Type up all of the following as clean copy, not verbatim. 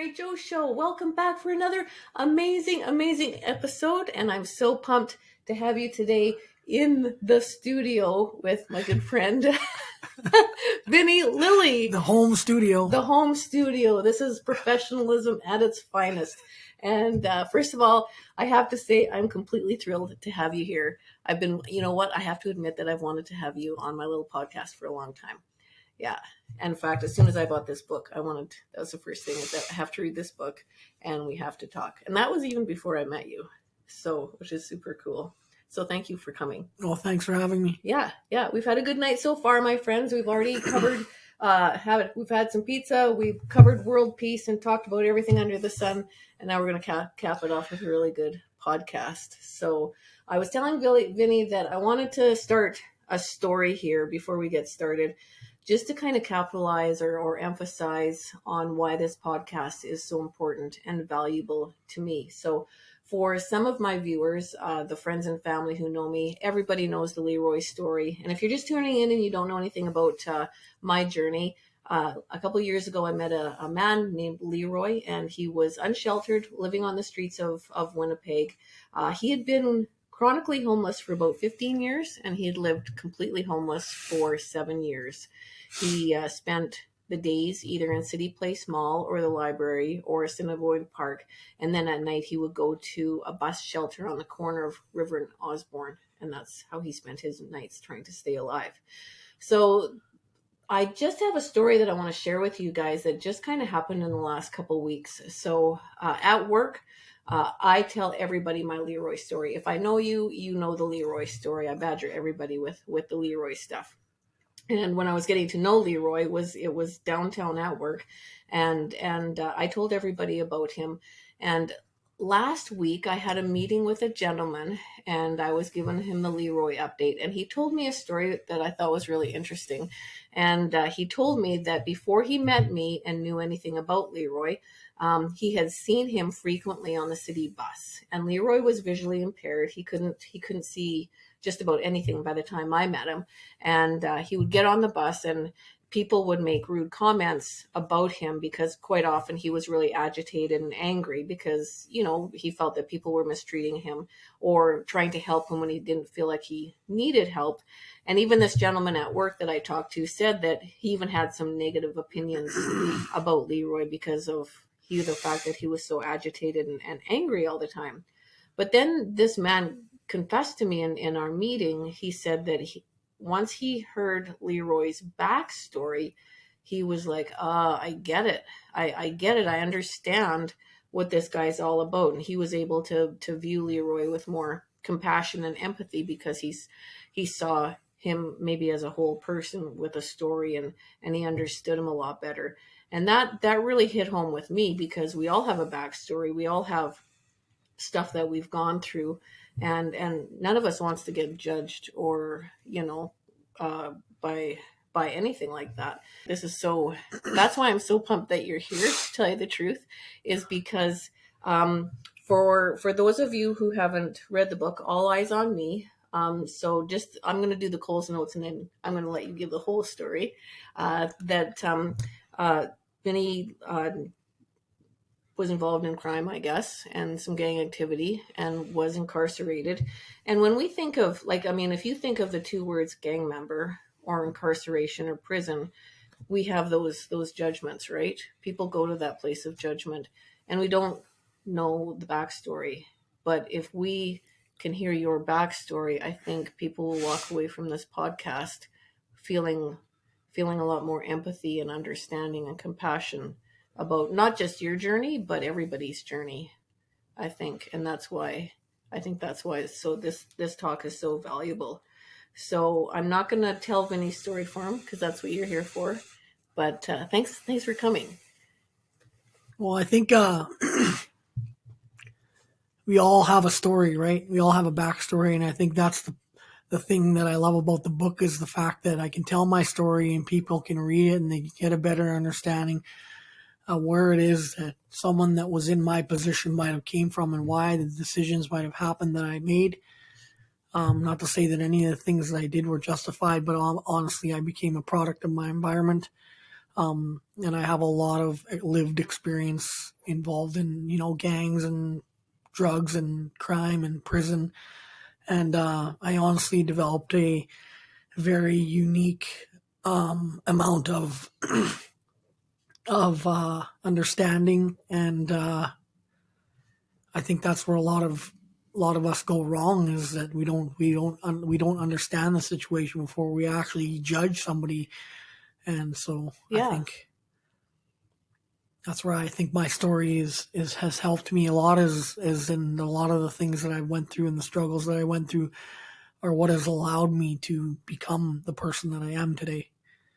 Mary Jo Show. Welcome back for another amazing episode. And I'm so pumped to have you today in the studio with my good friend, Vinnie Lillie. The home studio. The home studio. This is professionalism at its finest. And first of all, I have to say I'm completely thrilled to have you here. I've been, you know what? I have to admit that I've wanted to have you on my little podcast for a long time. Yeah. And in fact, as soon as I bought this book, that was the first thing, is that I have to read this book and we have to talk. And that was even before I met you. So, which is super cool. So thank you for coming. Well, thanks for having me. Yeah. We've had a good night so far, my friends. We've already covered, we've had some pizza. We've covered world peace and talked about everything under the sun. And now we're going to cap it off with a really good podcast. So I was telling Vinnie that I wanted to start a story here before we get started, just to kind of capitalize or emphasize on why this podcast is so important and valuable to me. So for some of my viewers, the friends and family who know me, everybody knows the Leroy story. And if you're just tuning in and you don't know anything about my journey, a couple of years ago, I met a man named Leroy, and he was unsheltered, living on the streets of Winnipeg. He had been chronically homeless for about 15 years, and he had lived completely homeless for 7 years. He spent the days either in City Place Mall or the library or Assiniboine Park, and then at night he would go to a bus shelter on the corner of River and Osborne, and that's how he spent his nights trying to stay alive. So I just have a story that I want to share with you guys that just kind of happened in the last couple of weeks. So at work, I tell everybody my Leroy story. If I know you, you know the Leroy story. I badger everybody with the Leroy stuff. And when I was getting to know Leroy, it was downtown at work, and I told everybody about him. And last week I had a meeting with a gentleman, and I was giving him the Leroy update, and he told me a story that I thought was really interesting. And he told me that before he met me and knew anything about Leroy, he had seen him frequently on the city bus. And Leroy was visually impaired. He couldn't see just about anything by the time I met him. And he would get on the bus and people would make rude comments about him because quite often he was really agitated and angry because, you know, he felt that people were mistreating him or trying to help him when he didn't feel like he needed help. And even this gentleman at work that I talked to said that he even had some negative opinions about Leroy because of the fact that he was so agitated and angry all the time. But then this man confessed to me in our meeting. He said that once he heard Leroy's backstory, he was like, I get it. I get it. I understand what this guy's all about. And he was able to view Leroy with more compassion and empathy because he saw him maybe as a whole person with a story, and he understood him a lot better. And that really hit home with me because we all have a backstory. We all have stuff that we've gone through, and none of us wants to get judged or, you know, by anything like that. That's why I'm so pumped that you're here, to tell you the truth, is because for those of you who haven't read the book, All Eyes on Me, so just I'm going to do the Coles Notes and then I'm going to let you give the whole story. Vinnie was involved in crime, I guess, and some gang activity, and was incarcerated. And when we think of, if you think of the two words gang member or incarceration or prison, we have those judgments, right? People go to that place of judgment, and we don't know the backstory. But if we can hear your backstory, I think people will walk away from this podcast feeling a lot more empathy and understanding and compassion about not just your journey, but everybody's journey, I think. And that's why so this talk is so valuable. So I'm not going to tell Vinnie's story for him because that's what you're here for. But thanks for coming. Well, I think we all have a story, right? We all have a backstory. And I think that's the thing that I love about the book is the fact that I can tell my story and people can read it and they get a better understanding where it is that someone that was in my position might have came from and why the decisions might have happened that I made. Not to say that any of the things that I did were justified, but honestly, I became a product of my environment. And I have a lot of lived experience involved in, gangs and drugs and crime and prison. And I honestly developed a very unique amount of understanding, and I think that's where a lot of us go wrong, is that we don't understand the situation before we actually judge somebody. And so I Yeah. think that's where I think my story is has helped me a lot, is in a lot of the things that I went through and the struggles that I went through are what has allowed me to become the person that I am today.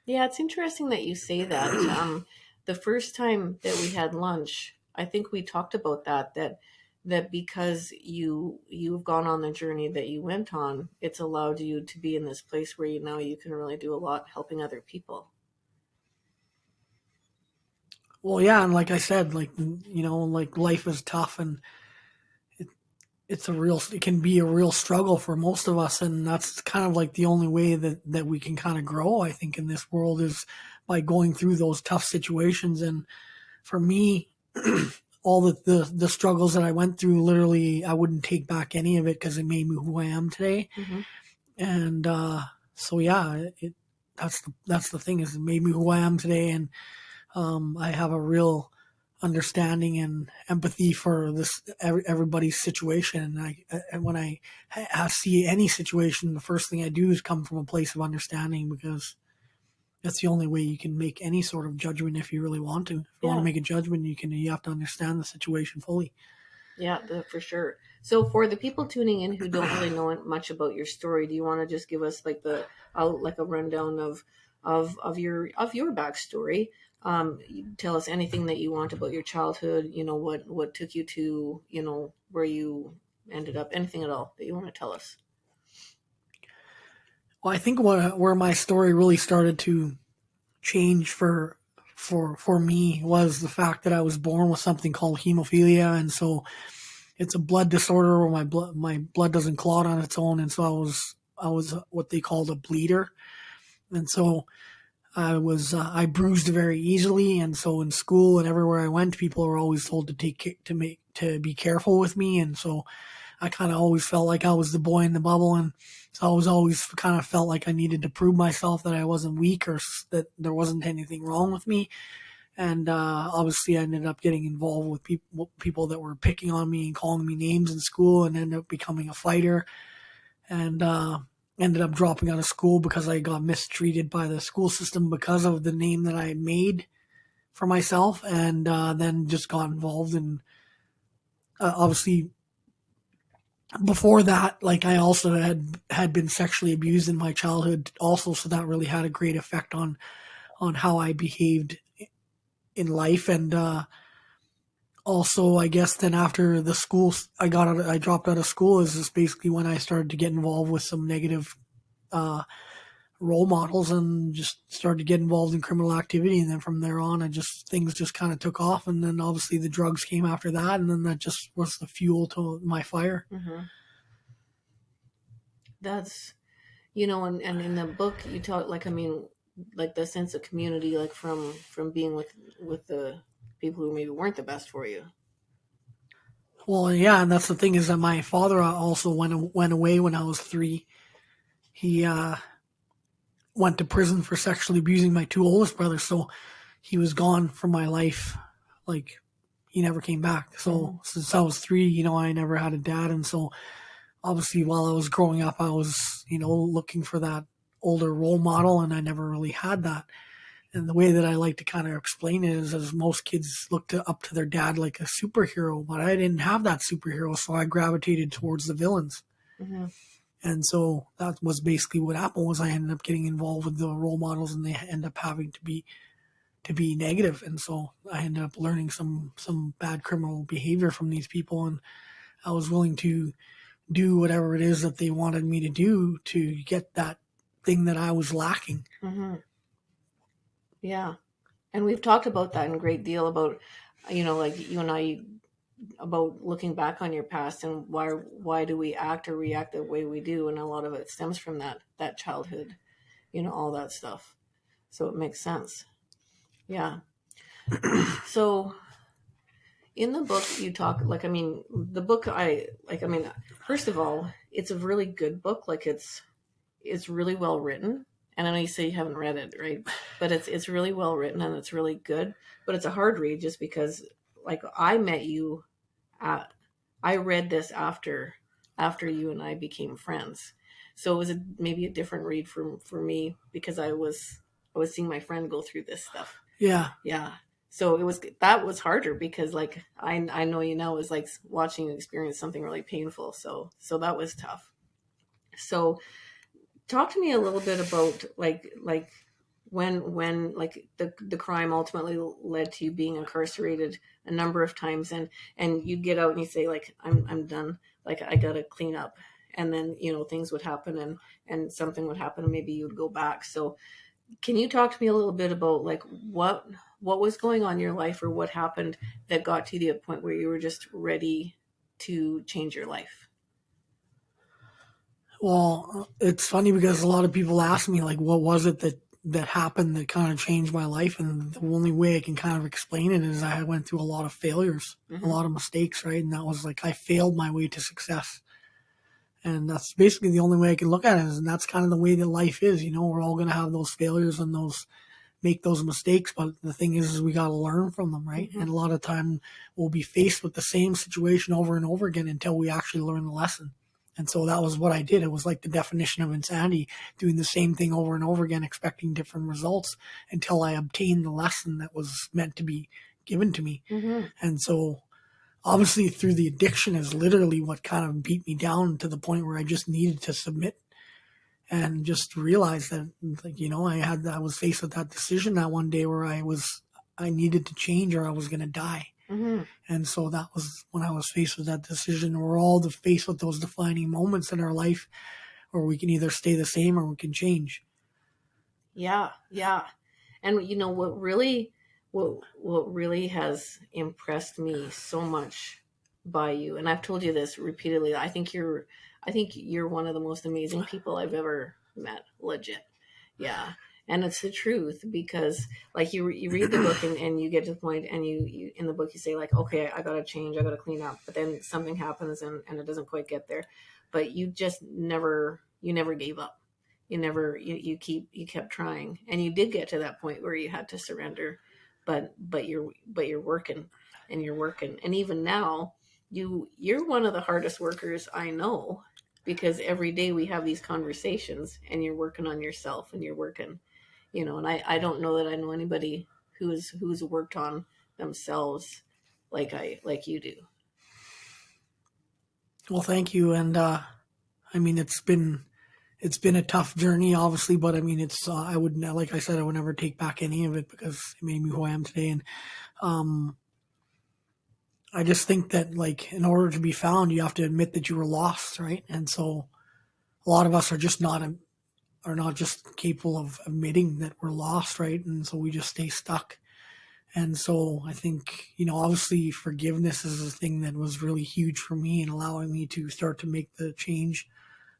Yeah, it's interesting that you say that. The first time that we had lunch, I think we talked about that because you've gone on the journey that you went on, it's allowed you to be in this place where you can really do a lot helping other people. Well, yeah, and like I said, like life is tough, and it can be a real struggle for most of us, and that's kind of like the only way that we can kind of grow, I think, in this world, is by going through those tough situations. And for me, all the struggles that I went through, literally, I wouldn't take back any of it, because it made me who I am today. Hmm. And so yeah, that's the thing, is it made me who I am today. And I have a real understanding and empathy for everybody's situation. And when I see any situation, the first thing I do is come from a place of understanding, because that's the only way you can make any sort of judgment if you really want to. If you want to Yeah. make a judgment, you have to understand the situation fully. Yeah, for sure. So for the people tuning in who don't really know much about your story, do you want to just give us like like a rundown of your backstory? You tell us anything that you want about your childhood. What took you to where you ended up. Anything at all that you want to tell us. Well, I think where my story really started to change for me was the fact that I was born with something called hemophilia. And so it's a blood disorder where my blood doesn't clot on its own. And so I was what they called a bleeder. And so I bruised very easily. And so in school and everywhere I went, people were always told to be careful with me. And so I kind of always felt like I was the boy in the bubble. And so I was always kind of felt like I needed to prove myself, that I wasn't weak, or that there wasn't anything wrong with me. And obviously, I ended up getting involved with people that were picking on me and calling me names in school, and ended up becoming a fighter. And ended up dropping out of school because I got mistreated by the school system because of the name that I had made for myself. And then just got involved in, obviously, before that, like, I also had been sexually abused in my childhood also, so that really had a great effect on how I behaved in life. And also, I guess then after the school, I dropped out of school, is just basically when I started to get involved with some negative uh, role models, and just started to get involved in criminal activity. And then from there on, things just kind of took off. And then obviously the drugs came after that, and then that just was the fuel to my fire. Hmm. That's and in the book you talk, like, I mean, like the sense of community, like from being with the people who maybe weren't the best for you. Well, yeah, and that's the thing, is that my father also went away when I was 3. He went to prison for sexually abusing my 2 oldest brothers, so he was gone from my life. Like, he never came back. Hmm. So since I was 3, I never had a dad. And so obviously, while I was growing up, I was, looking for that older role model, and I never really had that. And the way that I like to kind of explain it is, as most kids up to their dad like a superhero, but I didn't have that superhero, so I gravitated towards the villains. Hmm. And so that was basically what happened. Was I ended up getting involved with the role models, and they end up having to be negative. And so I ended up learning some bad criminal behavior from these people, and I was willing to do whatever it is that they wanted me to do to get that thing that I was lacking. Hmm. Yeah. And we've talked about that in a great deal about, like you and I, about looking back on your past and why do we act or react the way we do, and a lot of it stems from that childhood, all that stuff. So it makes sense. Yeah. So in the book you talk, like, I mean, the book I like, I mean, first of all, it's a really good book. Like, it's really well written. And I know you say you haven't read it, right? But it's really well written and it's really good. But it's a hard read just because, like, I met you at, I read this after you and I became friends. So it was maybe a different read for me because I was seeing my friend go through this stuff. Yeah. Yeah. So that was harder because, like, I know, you know, it was like watching you experience something really painful. So that was tough. So talk to me a little bit about, like when like the crime ultimately led to you being incarcerated a number of times, and you get out and you say, like, I'm done, like, I gotta clean up. And then, you know, things would happen, and something would happen and maybe you'd go back. So can you talk to me a little bit about, like, what was going on in your life, or what happened that got to the point where you were just ready to change your life? Well, it's funny because a lot of people ask me, like, what was it that happened that kind of changed my life? And the only way I can kind of explain it is I went through a lot of failures, a lot of mistakes, right? And that was like I failed my way to success. And that's basically the only way I can look at it. And that's kind of the way that life is. You know, we're all going to have those failures and make those mistakes. But the thing is we got to learn from them, right? And a lot of time we'll be faced with the same situation over and over again until we actually learn the lesson. And so that was what I did. It was like the definition of insanity, doing the same thing over and over again, expecting different results until I obtained the lesson that was meant to be given to me. And so obviously through the addiction is literally what kind of beat me down to the point where I just needed to submit and just realize that, like, you know, I was faced with that decision that one day where I needed to change or I was going to die. And so that was when I was faced with that decision. We're all faced with those defining moments in our life where we can either stay the same or we can change. Yeah, yeah. And you know what really has impressed me so much by you, and I've told you this repeatedly, I think you're one of the most amazing people I've ever met, legit. Yeah. And it's the truth because, like, you read the book, and you get to the point, and you in the book you say, like, okay, I gotta change, I gotta clean up, but then something happens, and it doesn't quite get there. But you never gave up. You kept trying, and you did get to that point where you had to surrender. But you're working, and you're working, and even now you're one of the hardest workers I know, because every day we have these conversations, and you're working on yourself, and you're working, and I don't know that I know anybody who's worked on themselves like you do. Well, thank you. And I mean, it's been a tough journey, obviously, but I mean, I would, like I said, I would never take back any of it because it made me who I am today. And I just think that, like, in order to be found, you have to admit that you were lost, right? And so a lot of us are not just capable of admitting that we're lost, right? And so we just stay stuck. And so I think, obviously forgiveness is a thing that was really huge for me in allowing me to start to make the change.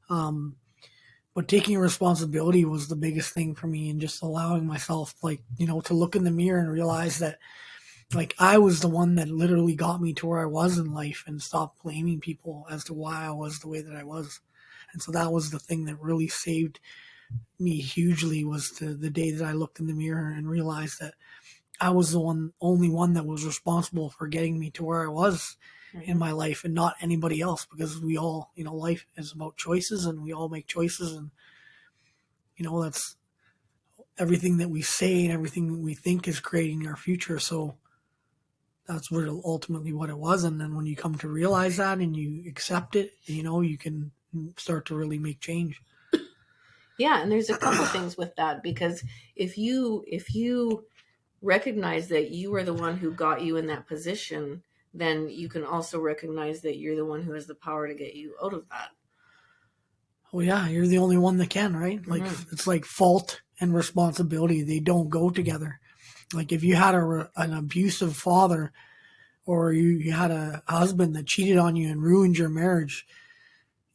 But taking responsibility was the biggest thing for me, and just allowing myself, like, to look in the mirror and realize that, like, I was the one that literally got me to where I was in life, and stop blaming people as to why I was the way that I was. And so that was the thing that really saved me hugely, was the day that I looked in the mirror and realized that I was the only one that was responsible for getting me to where I was in my life, and not anybody else, because we all, life is about choices, and we all make choices, and, that's everything that we say and everything that we think is creating our future. So that's ultimately what it was. And then when you come to realize that and you accept it, you can start to really make change. Yeah, and there's a couple things with that, because if you recognize that you are the one who got you in that position, then you can also recognize that you're the one who has the power to get you out of that. Well, yeah, you're the only one that can, right? Like, it's like fault and responsibility. They don't go together. Like, if you had an abusive father, or you had a husband that cheated on you and ruined your marriage,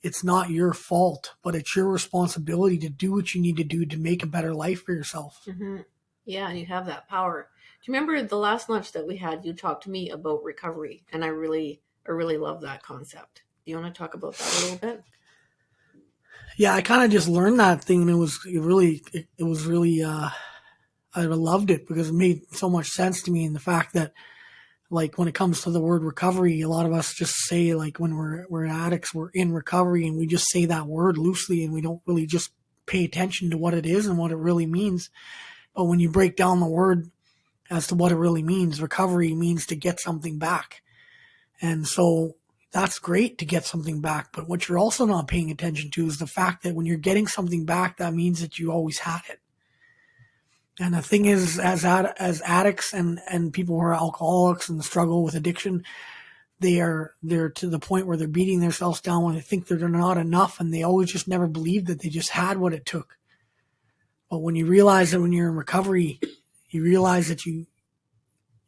it's not your fault, but it's your responsibility to do what you need to do to make a better life for yourself. Yeah, and you have that power. you remember the last lunch that we had? You talked to me about recovery, and I really love that concept. Do you want to talk about that a little bit? Yeah, I kind of just learned that thing, and it was really I loved it because it made so much sense to me. And the fact that, like, when it comes to the word recovery, a lot of us just say, like, when we're addicts, we're in recovery, and we just say that word loosely, and we don't really just pay attention to what it is and what it really means. But when you break down the word as to what it really means, recovery means to get something back. And so that's great to get something back. But what you're also not paying attention to is the fact that when you're getting something back, that means that you always had it. And the thing is, as addicts and people who are alcoholics and struggle with addiction, they're to the point where they're beating themselves down when they think they're not enough, and they always just never believed that they just had what it took. But when you realize that when you're in recovery, you realize that you're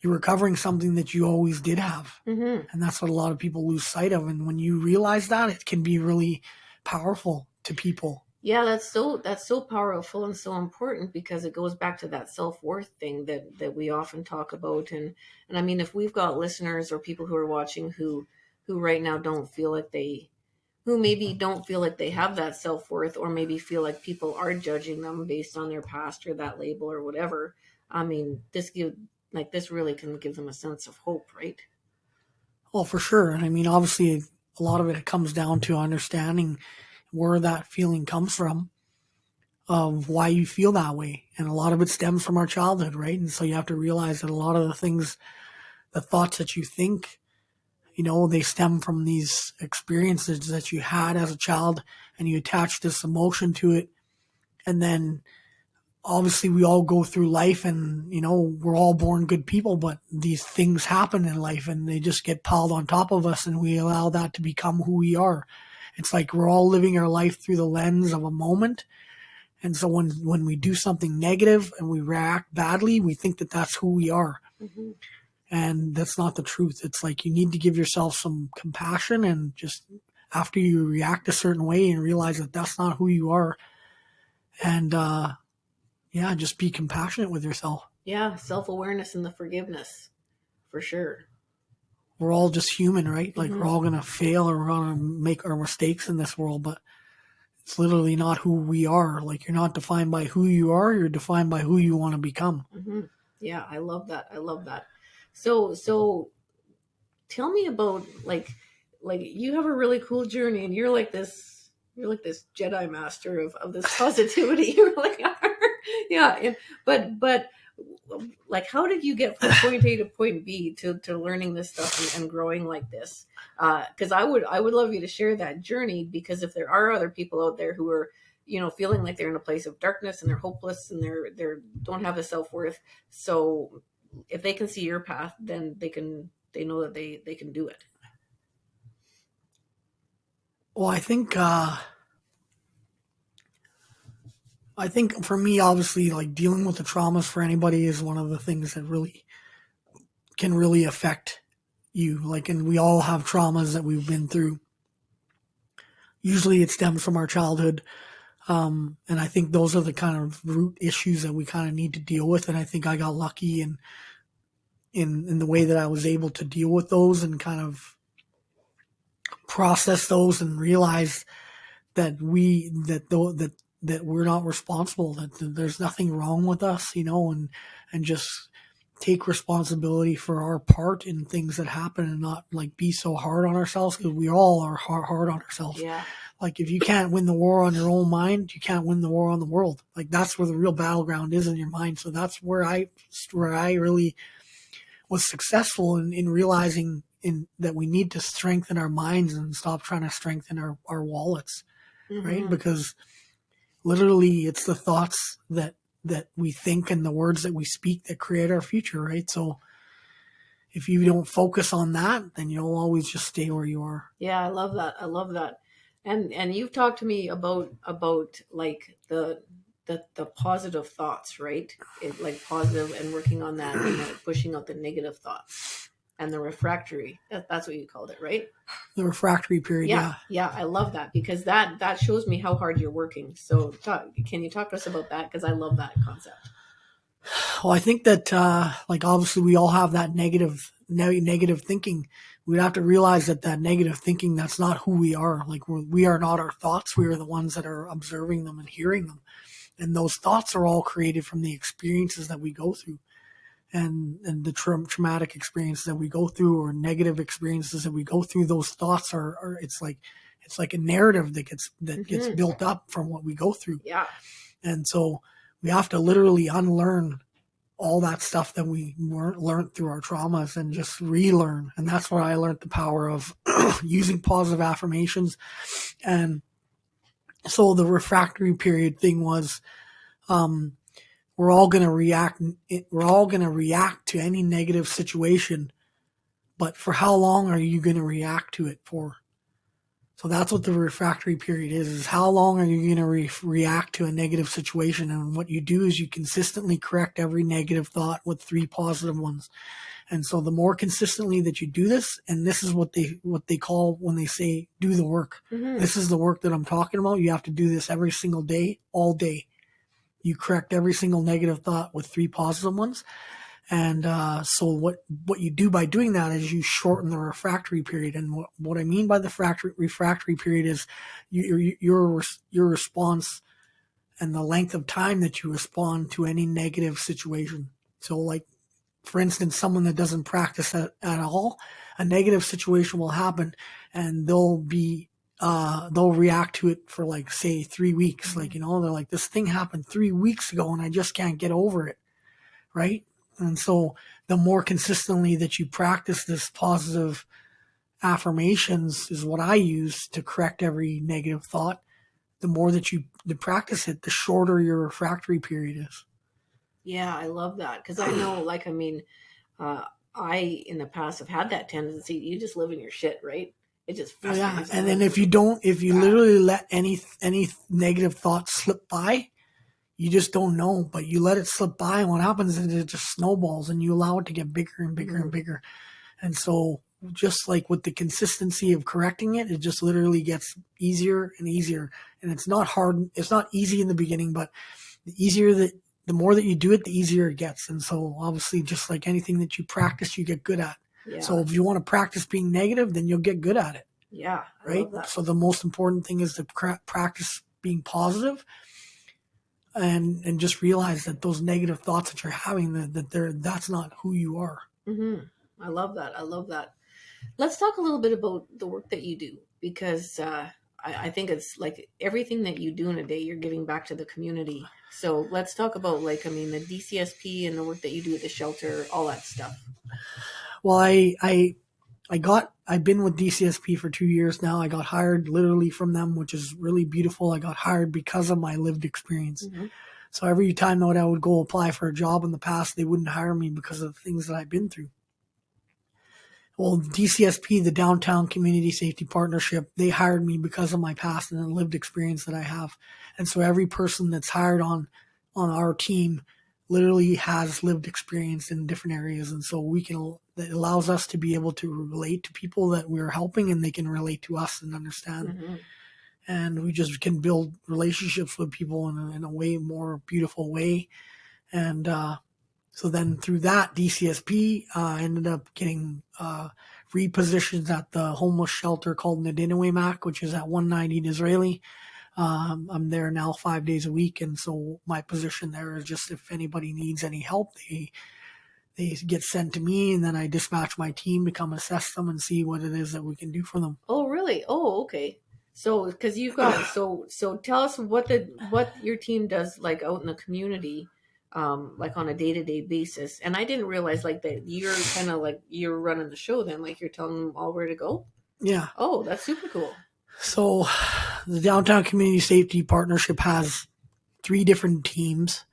recovering something that you always did have. Mm-hmm. And that's what a lot of people lose sight of. And when you realize that, it can be really powerful to people. Yeah, that's so powerful and so important, because it goes back to that self-worth thing that we often talk about. And I mean, if we've got listeners or people who are watching who right now don't feel like who maybe don't feel like they have that self-worth, or maybe feel like people are judging them based on their past or that label or whatever. I mean, this really can give them a sense of hope, right? Well, for sure. And I mean, obviously, a lot of it comes down to understanding where that feeling comes from, of why you feel that way. And a lot of it stems from our childhood, right? And so you have to realize that a lot of the things, the thoughts that you think, they stem from these experiences that you had as a child, and you attach this emotion to it. And then obviously we all go through life, and, we're all born good people, but these things happen in life and they just get piled on top of us, and we allow that to become who we are. It's like we're all living our life through the lens of a moment. And so when we do something negative and we react badly, we think that that's who we are. Mm-hmm. And that's not the truth. It's like you need to give yourself some compassion, and just after you react a certain way and realize that that's not who you are. And just be compassionate with yourself. Yeah, self-awareness and the forgiveness, for sure. We're all just human, right? Like, Mm-hmm. we're all going to fail, or we're going to make our mistakes in this world, but it's literally not who we are. Like, you're not defined by who you are. You're defined by who you want to become. Mm-hmm. Yeah, I love that. I love that. So tell me about, like you have a really cool journey, and you're like this Jedi master of this positivity. You're like, yeah. But like, how did you get from point A to point B to learning this stuff and growing like this? Because I would love you to share that journey, because if there are other people out there who are, feeling like they're in a place of darkness and they're hopeless and they're don't have a self-worth, so if they can see your path, then they know that they can do it. Well, I think for me, obviously, like, dealing with the traumas for anybody is one of the things that really can really affect you. Like, and we all have traumas that we've been through. Usually it stems from our childhood. And I think those are the kind of root issues that we kind of need to deal with. And I think I got lucky in the way that I was able to deal with those and kind of process those, and realize that that we're not responsible, that there's nothing wrong with us, and just take responsibility for our part in things that happen, and not, like, be so hard on ourselves, because we all are hard on ourselves. Yeah. Like, if you can't win the war on your own mind, you can't win the war on the world. Like, that's where the real battleground is, in your mind. So that's where I really was successful in realizing that we need to strengthen our minds and stop trying to strengthen our wallets, Mm-hmm. right? Because literally it's the thoughts that we think and the words that we speak that create our future, right? So if you don't focus on that, then you'll always just stay where you are. Yeah, I love that. I love that. And you've talked to me about like the positive thoughts, right? Like positive, and working on that, and pushing out the negative thoughts, and the refractory. That's what you called it, right? The refractory period. Yeah. I love that, because that shows me how hard you're working. So can you talk to us about that? Because I love that concept. Well, I think that, like, obviously we all have that negative thinking. We have to realize that negative thinking, that's not who we are. Like, we are not our thoughts. We are the ones that are observing them and hearing them. And those thoughts are all created from the experiences that we go through, and the traumatic experiences that we go through, or negative experiences that we go through. Those thoughts are it's like a narrative that gets built up from what we go through. Yeah. And so we have to literally unlearn all that stuff that we weren't learned through our traumas and just relearn. And that's where I learned the power of using positive affirmations. And so the refractory period thing was, we're all going to react. We're all going to react to any negative situation, but for how long are you going to react to it for? So that's what the refractory period is how long are you going to react to a negative situation? And what you do is you consistently correct every negative thought with 3 positive ones. And so the more consistently that you do this, and this is what they call when they say do the work. This is the work that I'm talking about. You have to do this every single day, all day. You correct every single negative thought with 3 positive ones. And so what you do by doing that is you shorten the refractory period. And what I mean by the refractory period is your response and the length of time that you respond to any negative situation. So, like, for instance, someone that doesn't practice at all, a negative situation will happen, and they'll react to it for, like, say 3 weeks. Like, they're like, this thing happened 3 weeks ago and I just can't get over it. Right. And so the more consistently that you practice this positive affirmations is what I use to correct every negative thought. The more that you practice it, the shorter your refractory period is. Yeah, I love that. Because I know, I in the past have had that tendency. You just live in your shit, right? It just festers. Yeah, and then if you literally let any negative thoughts slip by, you just don't know, but you let it slip by, and what happens is it just snowballs, and you allow it to get bigger and bigger and bigger. And so, just like with the consistency of correcting it, it just literally gets easier and easier. And it's not hard. It's not easy in the beginning, but the more that you do it, the easier it gets. And so, obviously, just like anything that you practice, you get good at. Yeah. So if you want to practice being negative, then you'll get good at it. Yeah. Right. So the most important thing is to practice being positive. And just realize that those negative thoughts that you're having, that's not who you are. I love that. I love that. Let's talk a little bit about the work that you do, because I think it's like everything that you do in a day, you're giving back to the community. So let's talk about the DCSP and the work that you do at the shelter, all that stuff. Well, I've been with DCSP for 2 years now. I got hired literally from them, which is really beautiful. I got hired because of my lived experience. So every time that I would go apply for a job in the past, they wouldn't hire me because of the things that I've been through. Well, DCSP, the Downtown Community Safety Partnership, they hired me because of my past and the lived experience that I have. And so every person that's hired on our team literally has lived experience in different areas. And so it allows us to be able to relate to people that we're helping, and they can relate to us and understand. And we just can build relationships with people in a way more beautiful way. And so then through that, DCSP ended up getting repositioned at the homeless shelter called Nadinawaymak, which is at 190 Disraeli. I'm there now 5 days a week, and so my position there is just if anybody needs any help, they get sent to me, and then I dispatch my team to come assess them and see what it is that we can do for them. Oh, really? Oh, okay. So, because you've got so tell us what your team does out in the community, on a day-to-day basis. And I didn't realize that you're kind of you're running the show then, you're telling them all where to go. Yeah. Oh, that's super cool. So the Downtown Community Safety Partnership has 3 different teams.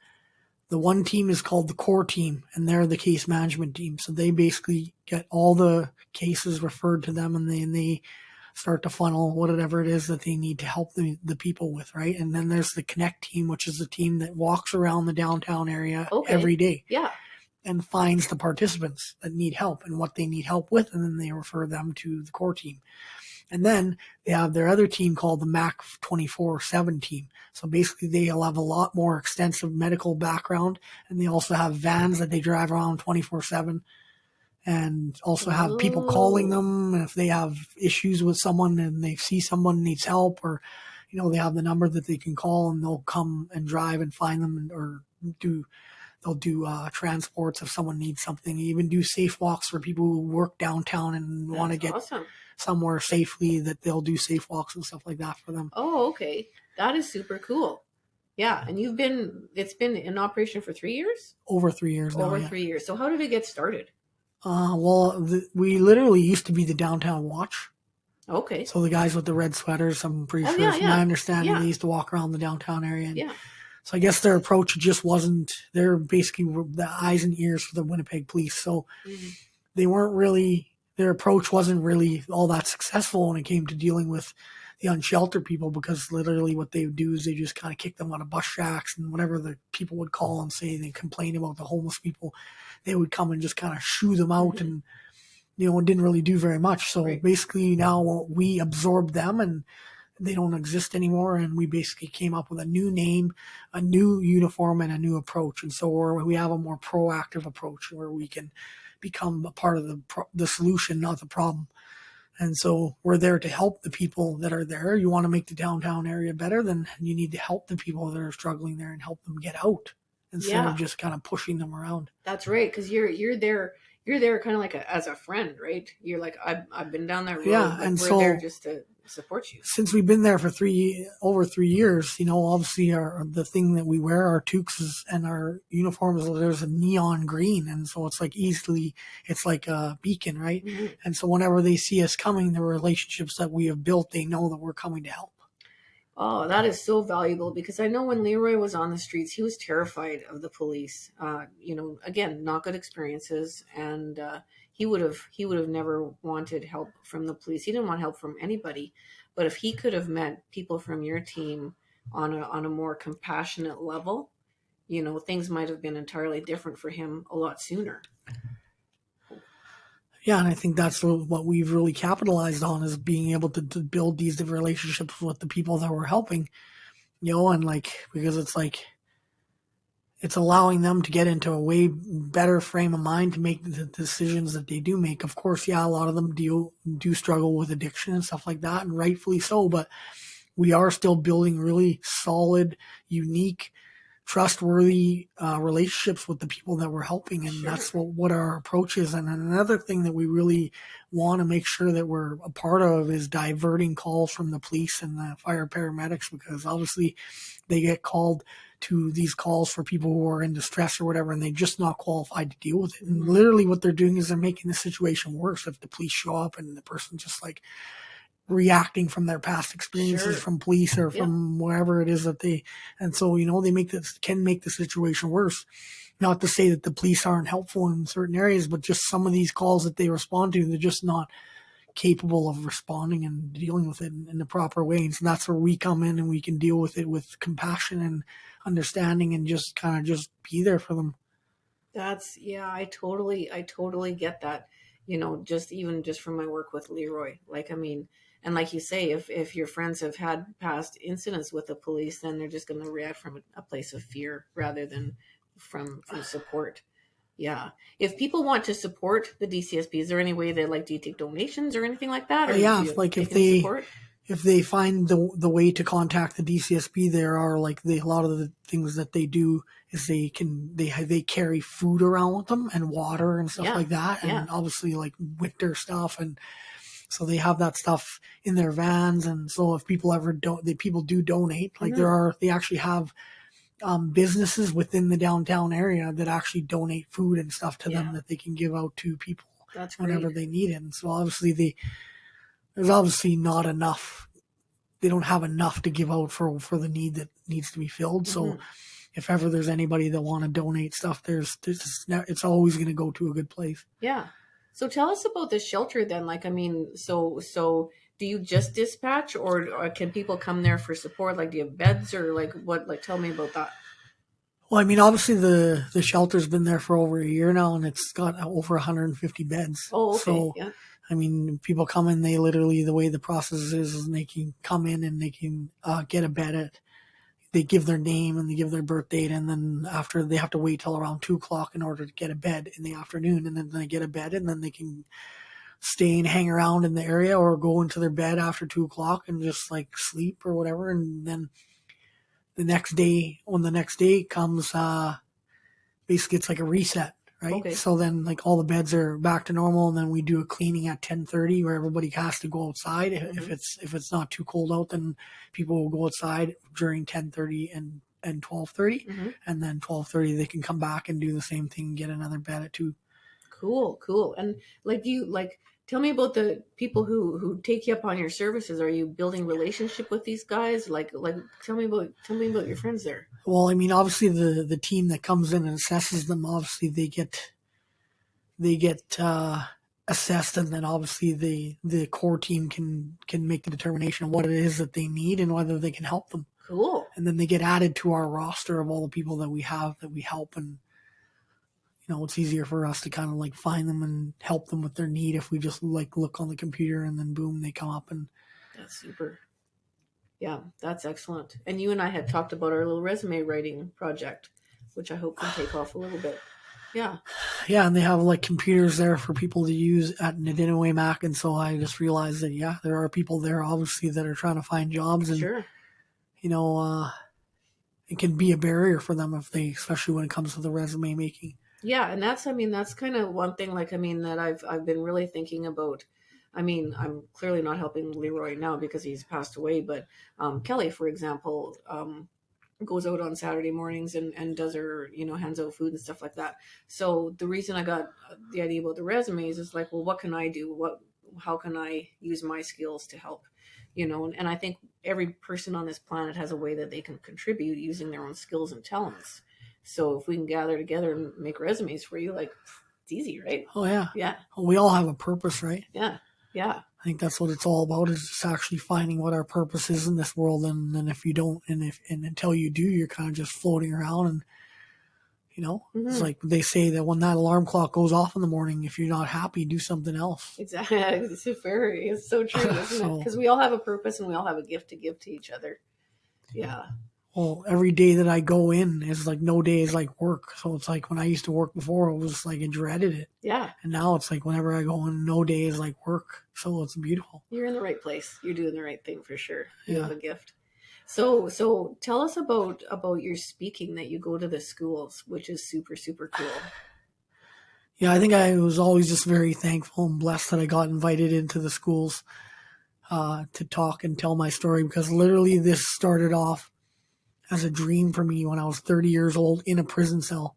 The one team is called the core team, and they're the case management team. So they basically get all the cases referred to them, and they start to funnel whatever it is that they need to help the people with, right? And then there's the connect team, which is the team that walks around the downtown area every day. Yeah. And finds the participants that need help and what they need help with, and then they refer them to the core team. And then they have their other team called the MAC 24/7 team. So basically they'll have a lot more extensive medical background, and they also have vans that they drive around 24/7, and also have people calling them. And if they have issues with someone and they see someone needs help, or, they have the number that they can call, and they'll come and drive and find them, or they'll do transports if someone needs something. They even do safe walks for people who work downtown and want to get awesome. somewhere safely, that they'll do safe walks and stuff like that for them. Oh, okay. That is super cool. Yeah. And it's been in operation for 3 years? Over 3 years now. Over 3 years. So how did it get started? We literally used to be the downtown watch. Okay. So the guys with the red sweaters, I'm pretty sure, yeah, from yeah. my understanding, Yeah. they used to walk around the downtown area. And Yeah. so I guess their approach just wasn't, they're basically the eyes and ears for the Winnipeg police. So they weren't really, their approach wasn't really all that successful when it came to dealing with the unsheltered people, because literally what they would do is they just kind of kick them out of bus shacks, and whatever the people would call and say they complain about the homeless people, they would come and just kind of shoo them out, and it didn't really do very much. So basically now we absorbed them, and they don't exist anymore, and we basically came up with a new name, a new uniform, and a new approach. And so we have a more proactive approach where we can become a part of the solution, not the problem. And so we're there to help the people that are there. You want to make the downtown area better, then you need to help the people that are struggling there and help them get out, instead of just kind of pushing them around. That's right, because you're there kind of like as a friend, right? You're like, I've been down that road. Yeah, and we're so there just to support you. Since we've been there for over 3 years, obviously the thing that we wear, our toques and our uniforms, there's a neon green, and so it's like a beacon, right? Mm-hmm. And so whenever they see us coming, the relationships that we have built, they know that we're coming to help. Oh, that is so valuable, because I know when Leroy was on the streets, he was terrified of the police. Again, not good experiences, and he would have never wanted help from the police. He didn't want help from anybody. But if he could have met people from your team on a more compassionate level, things might have been entirely different for him a lot sooner. Yeah, and I think that's what we've really capitalized on, is being able to build these relationships with the people that we're helping, and because it's allowing them to get into a way better frame of mind to make the decisions that they do make. Of course, yeah, a lot of them do struggle with addiction and stuff like that, and rightfully so, but we are still building really solid, unique, trustworthy relationships with the people that we're helping, and that's what our approach is. And another thing that we really want to make sure that we're a part of is diverting calls from the police and the fire paramedics, because obviously they get called to these calls for people who are in distress or whatever, and they're just not qualified to deal with it. And literally what they're doing is they're making the situation worse if the police show up and the person just reacting from their past experiences from police or from wherever it is that and so they can make the situation worse. Not to say that the police aren't helpful in certain areas, but just some of these calls that they respond to, they're just not capable of responding and dealing with it in the proper way. And so that's where we come in, and we can deal with it with compassion and understanding, and just kind of just be there for them. I totally get that. Just from my work with Leroy, and like you say, if your friends have had past incidents with the police, then they're just going to react from a place of fear rather than from support. Yeah. If people want to support the DCSP, is there any way that do you take donations or anything like that? Or if they find the way to contact the DCSP, there are a lot of the things that they do is they carry food around with them and water and stuff like that, and obviously winter stuff, and so they have that stuff in their vans. And so if people people do donate, they actually have businesses within the downtown area that actually donate food and stuff to them that they can give out to people whenever they need it. And so obviously there's obviously not enough. They don't have enough to give out for the need that needs to be filled. So if ever there's anybody that want to donate stuff, it's always going to go to a good place. Yeah. So tell us about the shelter then. So do you just dispatch, or can people come there for support? Do you have beds, or what? Tell me about that. Well, obviously the shelter's been there for over a year now, and it's got over 150 beds. Oh, okay. So, I mean, people come in, they literally, the way the process is they can come in and they can get a bed they give their name and they give their birth date, and then after they have to wait till around 2 o'clock in order to get a bed in the afternoon, and then they get a bed, and then they can stay and hang around in the area or go into their bed after 2 o'clock and just like sleep or whatever. And then the next day, when the next day comes, basically it's like a reset, right? Okay. So then like all the beds are back to normal, and then we do a cleaning at 10:30 where everybody has to go outside. If it's not too cold out, then people will go outside during 10:30 and 12:30, and then 12:30 they can come back and do the same thing and get another bed at 2. Cool. And like, do you like, tell me about the people who take you up on your services. Are you building relationship with these guys? Like tell me about your friends there. Well, I mean, obviously the team that comes in and assesses them, obviously they get assessed, and then obviously the core team can make the determination of what it is that they need and whether they can help them. Cool. And then they get added to our roster of all the people that we have that we help, and it's easier for us to kind of like find them and help them with their need if we just like look on the computer and then boom, they come up. And that's super. Yeah, that's excellent. And you and I had talked about our little resume writing project, which I hope can take off a little bit. Yeah, and they have like computers there for people to use at Nadinaway Mac, and so I just realized that there are people there obviously that are trying to find jobs, and sure. It can be a barrier for them especially when it comes to the resume making. Yeah, and that's kind of one thing, like, that I've been really thinking about. I'm clearly not helping Leroy now because he's passed away, but Kelly, for example, goes out on Saturday mornings and does her, hands out food and stuff like that. So the reason I got the idea about the resumes is like, well, what can I do? How can I use my skills to help? And I think every person on this planet has a way that they can contribute using their own skills and talents. So if we can gather together and make resumes for you, like, it's easy, right? Oh yeah. Yeah. We all have a purpose, right? Yeah. Yeah. I think that's what it's all about, is just actually finding what our purpose is in this world. And then if you don't, and until you do, you're kind of just floating around. And, it's like they say that when that alarm clock goes off in the morning, if you're not happy, do something else. Exactly. It's so true, isn't it? Because we all have a purpose and we all have a gift to give to each other. Yeah. Well, every day that I go in is like no day is like work. So it's like when I used to work before, it was like I dreaded it. Yeah. And now it's like whenever I go in, no day is like work. So it's beautiful. You're in the right place. You're doing the right thing for sure. You have a gift. So tell us about your speaking, that you go to the schools, which is super, super cool. Yeah, I think I was always just very thankful and blessed that I got invited into the schools to talk and tell my story, because literally this started off as a dream for me when I was 30 years old in a prison cell.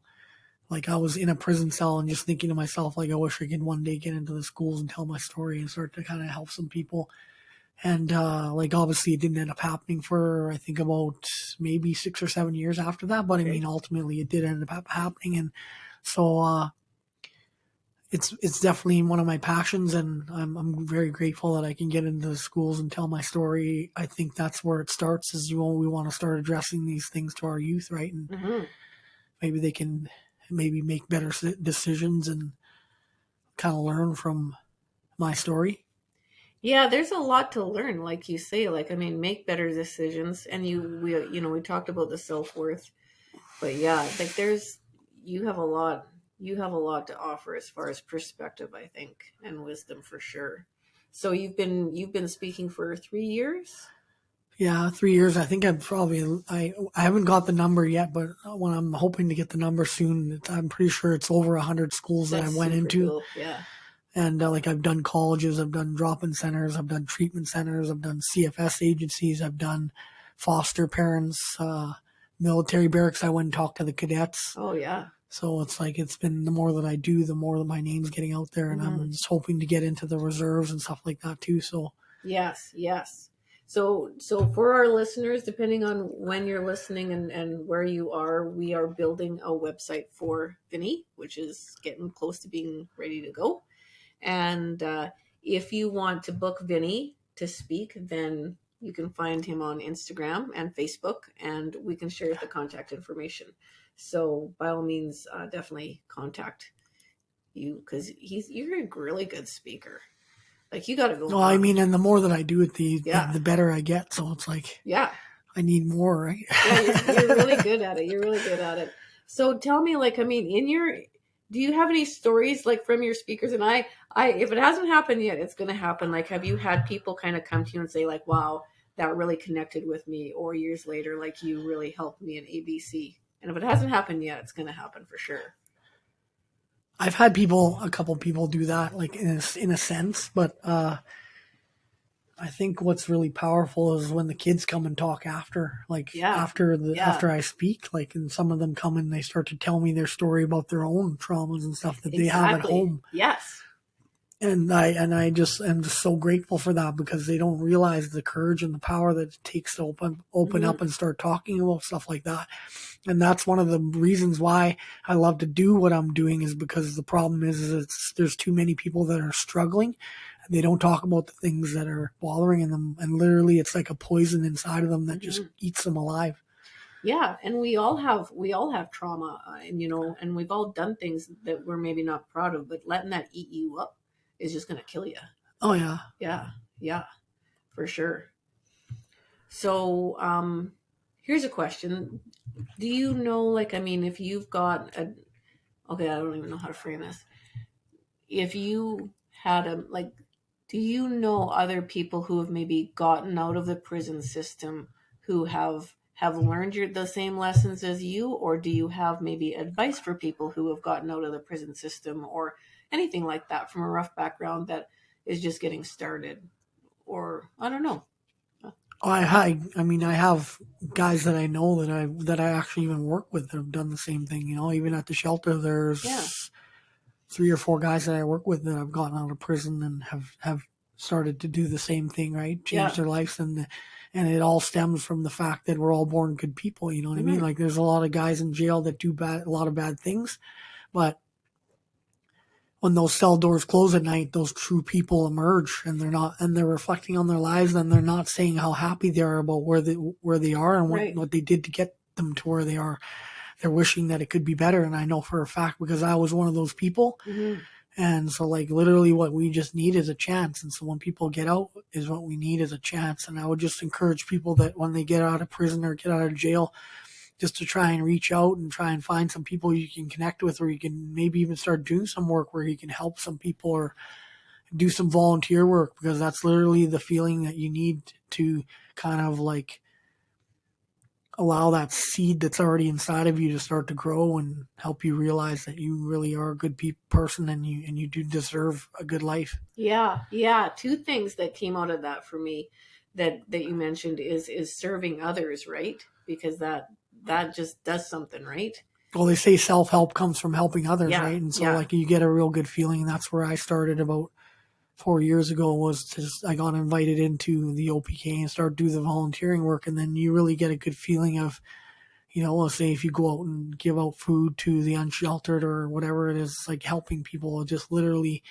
Like, I was in a prison cell and just thinking to myself, like, I wish I could one day get into the schools and tell my story and start to kind of help some people. And like, obviously it didn't end up happening for, I think, about maybe 6 or 7 years after that. But I mean, ultimately it did end up happening. And so it's definitely one of my passions, and I'm very grateful that I can get into the schools and tell my story. I think that's where it starts, is we want to start addressing these things to our youth, right? And maybe they can make better decisions and kind of learn from my story. Yeah, there's a lot to learn, like you say. Like, make better decisions. And we talked about the self-worth, but yeah, like you have a lot to offer as far as perspective, I think, and wisdom for sure. So you've been speaking for 3 years? Yeah, 3 years. I think I haven't got the number yet, but when I'm hoping to get the number soon, I'm pretty sure it's over 100 schools that I went into. Cool. Yeah. And like, I've done colleges, I've done drop-in centers, I've done treatment centers, I've done CFS agencies, I've done foster parents, military barracks. I went and talked to the cadets. Oh yeah. So it's like, it's been, the more that I do, the more that my name's getting out there, and I'm just hoping to get into the reserves and stuff like that too. So yes. So for our listeners, depending on when you're listening and where you are, we are building a website for Vinnie, which is getting close to being ready to go. And if you want to book Vinnie to speak, then you can find him on Instagram and Facebook, and we can share the contact information. So by all means, definitely contact you, because you're a really good speaker. Like, you got to go Well, on. I mean, and the more that I do it, Yeah. the better I get. So it's like, Yeah. I need more, right? Yeah, you're really good at it. You're really good at it. So tell me, like, I mean, do you have any stories like from your speakers? And if it hasn't happened yet, it's going to happen. Like, have you had people kind of come to you and say, like, wow, that really connected with me, or years later, like, you really helped me in ABC? And if it hasn't happened yet, it's going to happen for sure. I've had a couple people do that, like in a sense, but I think what's really powerful is when the kids come and talk after, like Yeah. after I speak, like, and some of them come and they start to tell me their story about their own traumas and stuff that they have at home. Yes. And I just am just so grateful for that, because they don't realize the courage and the power that it takes to open up and start talking about stuff like that. And that's one of the reasons why I love to do what I'm doing, is because the problem is there's too many people that are struggling, and they don't talk about the things that are bothering them. And literally it's like a poison inside of them that just eats them alive. Yeah, and we all have trauma, and and we've all done things that we're maybe not proud of, but letting that eat you up is just going to kill you. Oh yeah. Yeah, for sure. So, here's a question. Do you know, like, I mean, if you've got okay, I don't even know how to frame this. If you had do you know other people who have maybe gotten out of the prison system who have learned the same lessons as you, or do you have maybe advice for people who have gotten out of the prison system or anything like that, from a rough background that is just getting started? Or I don't know. I mean, I have guys that I know that I actually even work with that have done the same thing. Even at the shelter, there's 3 or 4 guys that I work with that have gotten out of prison and have started to do the same thing, right? Change their lives, and it all stems from the fact that we're all born good people. You know what I mean? Like, there's a lot of guys in jail that do a lot of bad things, but when those cell doors close at night, those true people emerge, and they're reflecting on their lives, and they're not saying how happy they are about where they are and what they did to get them to where they are. They're wishing that it could be better. And I know for a fact, because I was one of those people. And so, like, literally what we just need is a chance. And so when people get out, is what we need is a chance. And I would just encourage people that when they get out of prison or get out of jail, just to try and reach out and try and find some people you can connect with, or you can maybe even start doing some work where you can help some people or do some volunteer work, because that's literally the feeling that you need to kind of like allow that seed that's already inside of you to start to grow and help you realize that you really are a good person, and you do deserve a good life. Yeah. 2 things that came out of that for me that you mentioned is serving others, right? Because that just does something, right? Well, they say self-help comes from helping others, right? And so like, you get a real good feeling. And that's where I started about 4 years ago, I got invited into the OPK and started do the volunteering work. And then you really get a good feeling of, let's say if you go out and give out food to the unsheltered or whatever it is, like helping people, it just literally,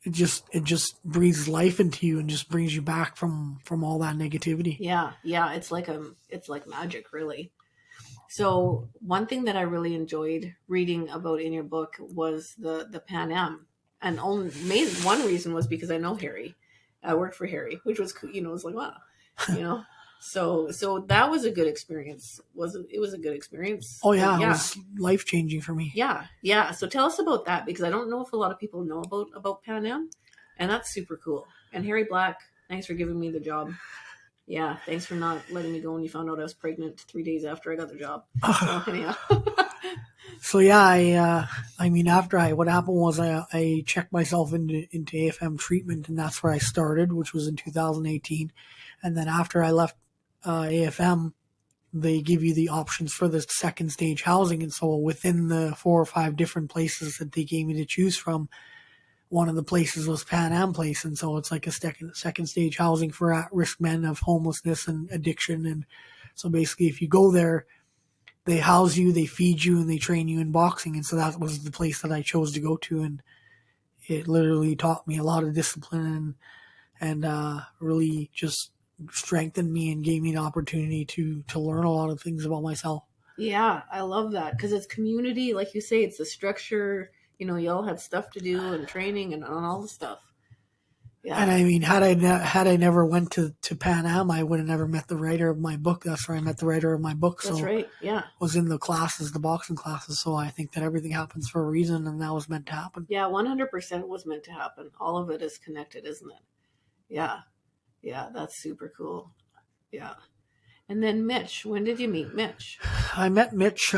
it just breathes life into you and just brings you back from all that negativity. Yeah. It's like magic, really. So one thing that I really enjoyed reading about in your book was the Pan Am, and one reason was because I know Harry. I worked for Harry, which was cool. It was like, wow, So that was a good experience. It was a good experience. Oh yeah, it was life changing for me. Yeah. So tell us about that, because I don't know if a lot of people know about Pan Am, and that's super cool. And Harry Black, thanks for giving me the job. Yeah, thanks for not letting me go when you found out I was pregnant 3 days after I got the job. So anyhow. So yeah, I mean, what happened was I checked myself into AFM treatment, and that's where I started, which was in 2018. And then after I left AFM, they give you the options for the second stage housing. And so within the 4 or 5 different places that they gave me to choose from, one of the places was Pan Am Place. And so it's like a second stage housing for at-risk men of homelessness and addiction. And so basically, if you go there, they house you, they feed you, and they train you in boxing. And so that was the place that I chose to go to. And it literally taught me a lot of discipline and really just strengthened me and gave me an opportunity to learn a lot of things about myself. Yeah, I love that, because it's community. Like you say, it's the structure. You know, you all had stuff to do and training and all the stuff. And Yeah, I mean, had I never went to Pan Am, I would have never met the writer of my book. That's where I met the writer of my book. that's So right. Yeah. was in the classes, the boxing classes. So I think that everything happens for a reason, and that was meant to happen. Yeah, 100% was meant to happen. All of it is connected, isn't it? Yeah. Yeah, that's super cool. Yeah. And then Mitch, when did you meet Mitch? I met Mitch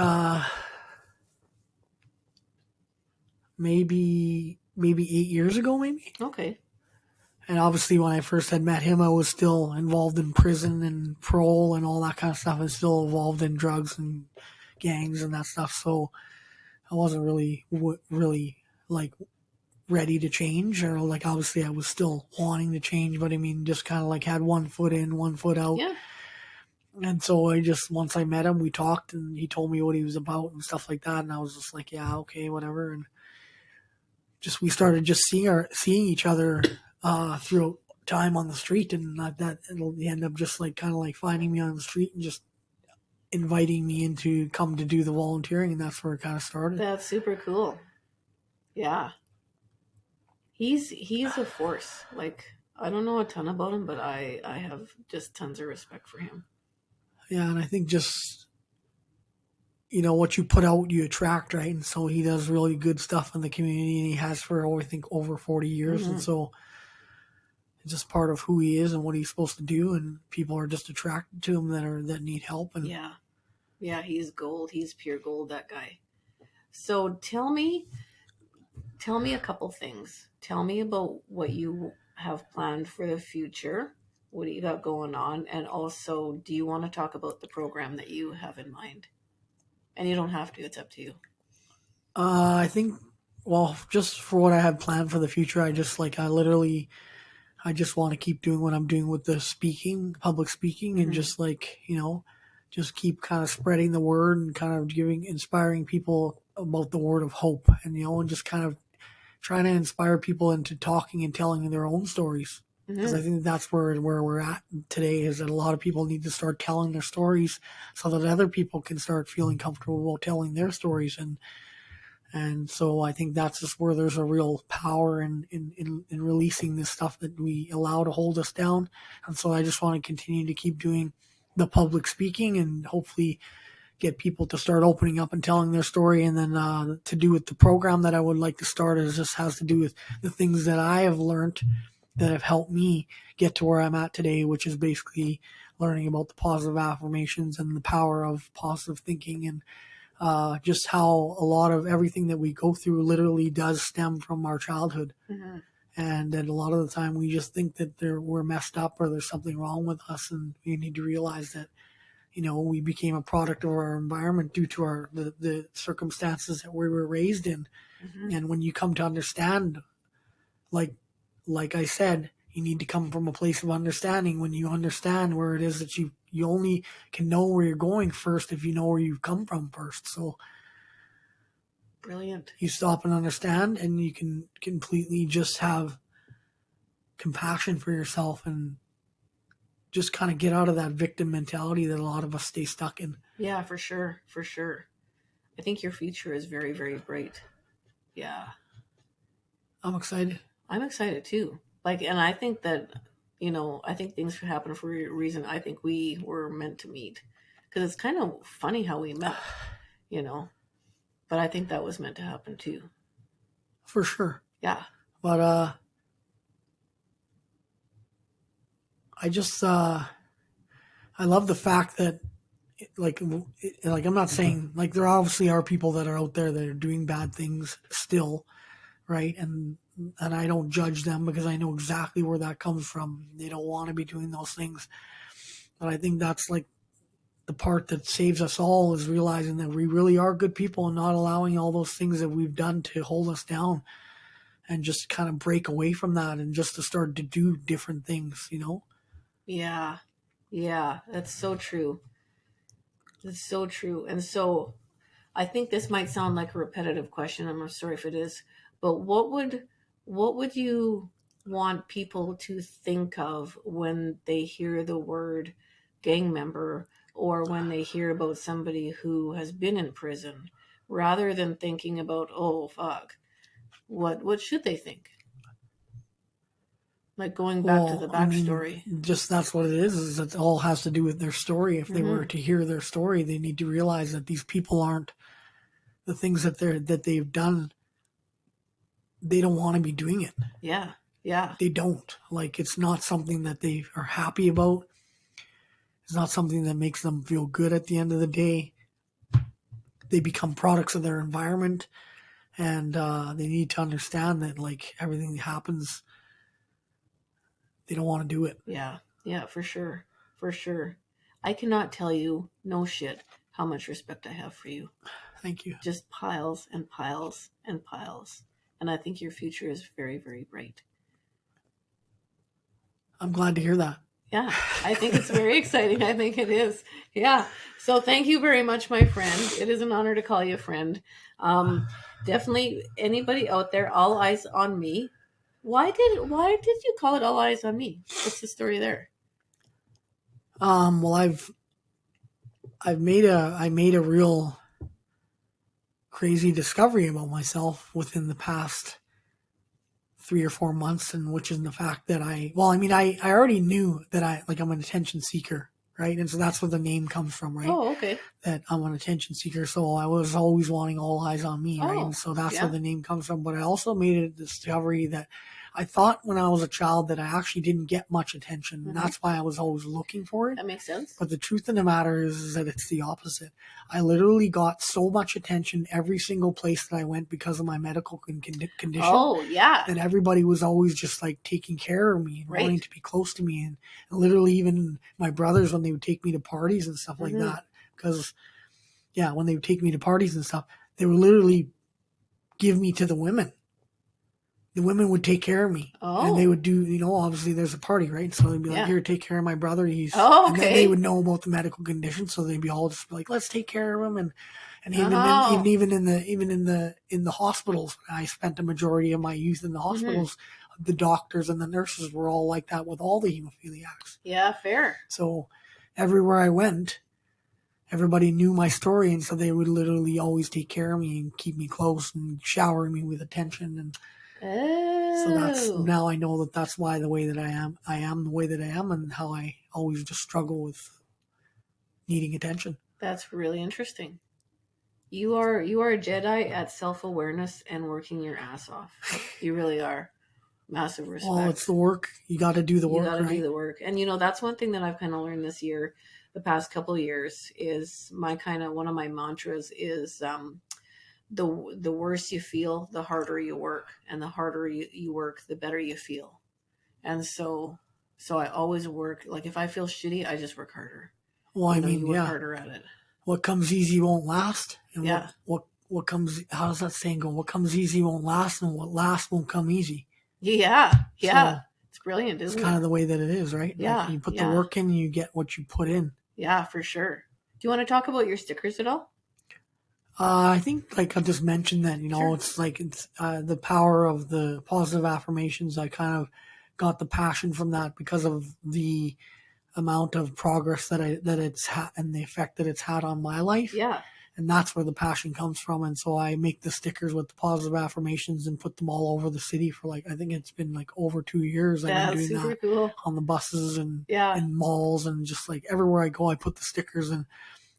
maybe 8 years ago, maybe. Okay. And obviously, when I first had met him, I was still involved in prison and parole and all that kind of stuff, and still involved in drugs and gangs and that stuff. So I wasn't really like ready to change, or like obviously I was still wanting to change, but I mean, just kind of like had one foot in, one foot out. Yeah. And so I just, once I met him, we talked and he told me what he was about and stuff like that. And I was just like, yeah, okay, whatever. And just, we started just seeing each other throughout time on the street. And that it'll end up just like kind of like finding me on the street and just inviting me in to come to do the volunteering. And that's where it kind of started. That's super cool. Yeah. He's a force. Like, I don't know a ton about him, but I have just tons of respect for him. Yeah, and I think just, what you put out, you attract, right? And so he does really good stuff in the community, and he has for, I think, over 40 years. Mm-hmm. And so it's just part of who he is and what he's supposed to do, and people are just attracted to him that need help. And yeah, he's gold. He's pure gold, that guy. So tell me a couple things. Tell me about what you have planned for the future. What do you got going on? And also, do you want to talk about the program that you have in mind? And you don't have to, it's up to you. I think, well, just for what I have planned for the future, I just want to keep doing what I'm doing with the public speaking, and just just keep kind of spreading the word and kind of inspiring people about the word of hope, and and just kind of trying to inspire people into talking and telling their own stories. Because I think that's where we're at today, is that a lot of people need to start telling their stories so that other people can start feeling comfortable telling their stories. And so I think that's just where there's a real power in releasing this stuff that we allow to hold us down. And so I just want to continue to keep doing the public speaking and hopefully get people to start opening up and telling their story. And then to do with the program that I would like to start, is just has to do with the things that I have learned that have helped me get to where I'm at today, which is basically learning about the positive affirmations and the power of positive thinking, and just how a lot of everything that we go through literally does stem from our childhood. Mm-hmm. And that a lot of the time we just think that we're messed up or there's something wrong with us, and we need to realize that we became a product of our environment due to the circumstances that we were raised in. Mm-hmm. And when you come to understand, like I said, you need to come from a place of understanding. When you understand where it is that you only can know where you're going first if you know where you've come from first. So brilliant. You stop and understand, and you can completely just have compassion for yourself and just kind of get out of that victim mentality that a lot of us stay stuck in. Yeah, for sure. For sure. I think your future is very, very bright. Yeah. I'm excited. I'm excited too. And I think that, I think things happen for a reason. I think we were meant to meet, because it's kind of funny how we met, but I think that was meant to happen too. For sure. Yeah. But, I just, I love the fact that, I'm not saying, there obviously are people that are out there that are doing bad things still, right? And I don't judge them, because I know exactly where that comes from. They don't want to be doing those things. But I think that's the part that saves us all, is realizing that we really are good people and not allowing all those things that we've done to hold us down, and just kind of break away from that and just to start to do different things, Yeah. Yeah. That's so true. That's so true. And so I think this might sound like a repetitive question. I'm sorry if it is, but what would you want people to think of when they hear the word gang member, or when they hear about somebody who has been in prison, rather than thinking about, oh fuck, what should they think? Like going back to the backstory. Just that's what it is it all has to do with their story. If they were to hear their story, they need to realize that these people aren't the things that they've done. They don't want to be doing it. Yeah. Yeah. They don't. Like, it's not something that they are happy about. It's not something that makes them feel good at the end of the day. They become products of their environment, and they need to understand that, like, everything that happens, they don't want to do it. Yeah. Yeah, for sure. For sure. I cannot tell you, no shit, how much respect I have for you. Thank you. Just piles and piles and piles. And I think your future is very, very bright. I'm glad to hear that. Yeah, I think it's very exciting. I think it is. Yeah. So thank you very much, my friend. It is an honor to call you a friend. Definitely anybody out there, all eyes on me. Why did you call it all eyes on me? What's the story there? Well, I made a real crazy discovery about myself within the past 3 or 4 months, and which is the fact that I already knew that I'm an attention seeker, right? And so that's where the name comes from, right? Oh, okay. That I'm an attention seeker. So I was always wanting all eyes on me, right? And so that's where the name comes from. But I also made a discovery that I thought when I was a child that I actually didn't get much attention. And that's why I was always looking for it. That makes sense. But the truth of the matter is that it's the opposite. I literally got so much attention every single place that I went because of my medical condition. Oh, yeah. And everybody was always just like taking care of me and wanting to be close to me. And literally even my brothers, when they would take me to parties and stuff like that, because, when they would take me to parties and stuff, they would literally give me to the women. The women would take care of me. Oh. And they would do, obviously there's a party, right? So they'd be like, here, take care of my brother. And then they would know about the medical condition. So they'd be all just like, let's take care of him. And even in the hospitals, I spent a majority of my youth in the hospitals. The doctors and the nurses were all like that with all the hemophiliacs. Yeah, fair. So everywhere I went, everybody knew my story. And so they would literally always take care of me and keep me close and shower me with attention. And so now I know that's why the way that I am the way that I am, and how I always just struggle with needing attention. That's really interesting. You are a Jedi at self-awareness and working your ass off. You really are. Massive respect. Well, it's the work. You got to do the work. You got to do the work. And that's one thing that I've kind of learned this year, the past couple of years, is one of my mantras is the worse you feel, the harder you work, and the harder you work, the better you feel. And so I always work. Like if I feel shitty, I just work harder. Well, you work harder at it. What comes easy won't last. And what comes, how does that saying go? What comes easy won't last, and what lasts won't come easy. Yeah. So it's brilliant, isn't it? It's kind of the way that it is, right? Yeah. Like you put the work in, you get what you put in. Yeah, for sure. Do you want to talk about your stickers at all? I think I just mentioned that, it's like it's the power of the positive affirmations. I kind of got the passion from that because of the amount of progress that it's had and the effect that it's had on my life. Yeah. And that's where the passion comes from. And so I make the stickers with the positive affirmations and put them all over the city for I think it's been over 2 years. I've been doing super cool. On the buses and malls and just everywhere I go, I put the stickers. And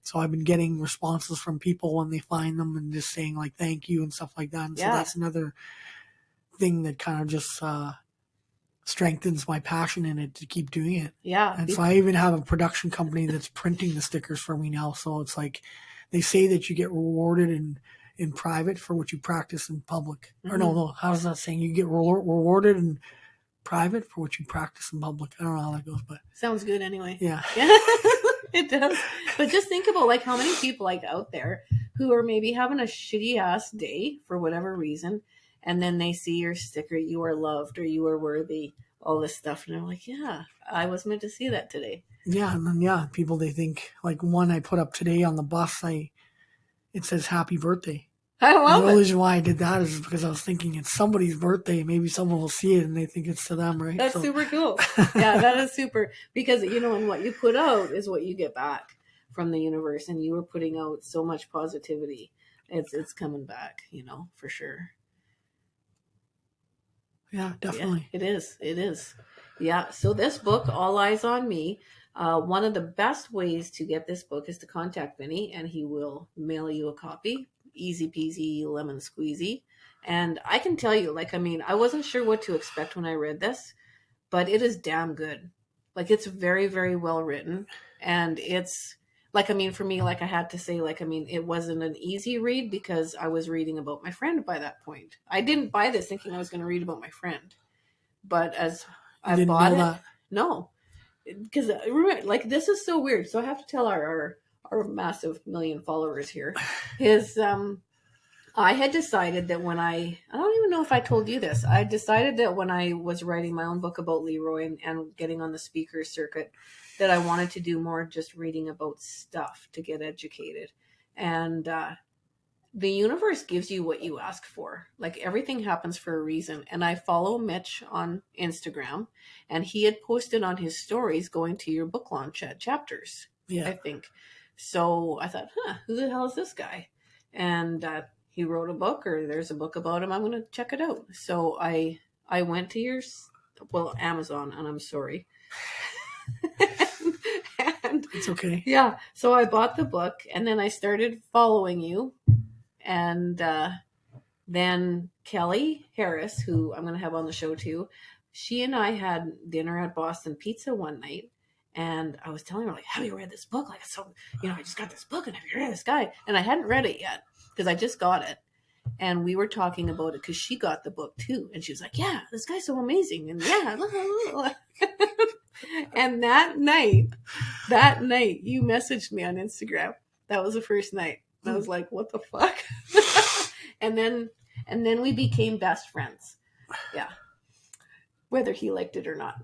so I've been getting responses from people when they find them and just saying thank you and stuff like that. And so that's another thing that kind of just strengthens my passion in it to keep doing it. Yeah. And so I even have a production company that's printing the stickers for me now. So it's they say that you get rewarded in private for what you practice in public. Or no, how's that saying? You get rewarded in private for what you practice in public. I don't know how that goes, but sounds good anyway. Yeah. It does. But just think about how many people out there who are maybe having a shitty ass day for whatever reason, and then they see your sticker, you are loved or you are worthy, all this stuff, and they're like, yeah, I was meant to see that today. Yeah, and then people, they think one I put up today on the bus, it says happy birthday. I love it. The only reason why I did that is because I was thinking it's somebody's birthday. Maybe someone will see it and they think it's to them, right? That's super cool. Yeah, that is super. Because, and what you put out is what you get back from the universe. And you were putting out so much positivity. It's coming back, for sure. Yeah, definitely. Yeah, it is. It is. Yeah. So this book, All Eyes on Me, one of the best ways to get this book is to contact Vinny, and he will mail you a copy. Easy peasy, lemon squeezy. And I can tell you, like, I mean, I wasn't sure what to expect when I read this, but it is damn good. Like, it's very, very well written, and it's like, I mean, for me, like I had to say, like, I mean, it wasn't an easy read because I was reading about my friend by that point. I didn't buy this thinking I was going to read about my friend, but as You I didn't bought know it, that. no, because remember, like, this is so weird. So I have to tell our massive million followers here, his I had decided that when I don't even know if I told you this, I decided that when I was writing my own book about Leroy and getting on the speaker circuit, that I wanted to do more just reading about stuff to get educated. And the universe gives you what you ask for. Like, everything happens for a reason. And I follow Mitch on Instagram, and he had posted on his stories going to your book launch at Chapters, Yeah. I think. So I thought, who the hell is this guy? And he wrote a book, or there's a book about him. I'm going to check it out. So I went to your, well, Amazon, and I'm sorry. and It's okay. yeah, so I bought the book, and then I started following you. And then Kelly Harris, who I'm going to have on the show too, she and I had dinner at Boston Pizza one night. And I was telling her, like, have you read this book? Like, so, I just got this book, and have you read this guy? And I hadn't read it yet because I just got it. And we were talking about it because she got the book too. And she was like, yeah, this guy's so amazing. And yeah. And that night, you messaged me on Instagram. That was the first night. And I was like, what the fuck? and then we became best friends. Yeah. Whether he liked it or not.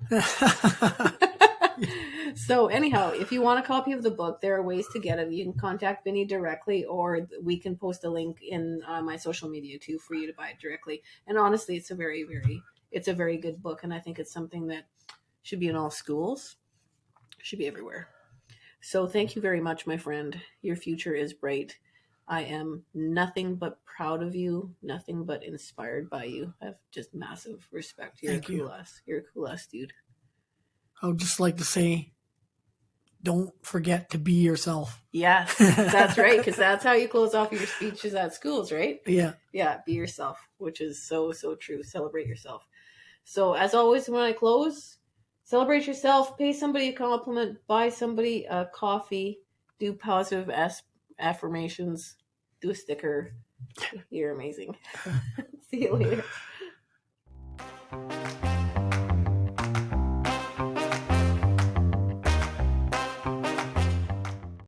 So anyhow, if you want a copy of the book, there are ways to get it. You can contact Vinny directly, or we can post a link in my social media too for you to buy it directly. And honestly, it's a very good book, and I think it's something that should be in all schools, should be everywhere. So thank you very much, my friend. Your future is bright. I am nothing but proud of you, nothing but inspired by you. I have just massive respect. You're Thank a you. cool ass. You're a cool ass dude. I would just like to say, don't forget to be yourself. Yes, that's right, because that's how you close off your speeches at schools, right? Yeah. Yeah, be yourself, which is so, so true. Celebrate yourself. So as always, when I close, celebrate yourself, pay somebody a compliment, buy somebody a coffee, do positive affirmations, do a sticker. You're amazing. See you later.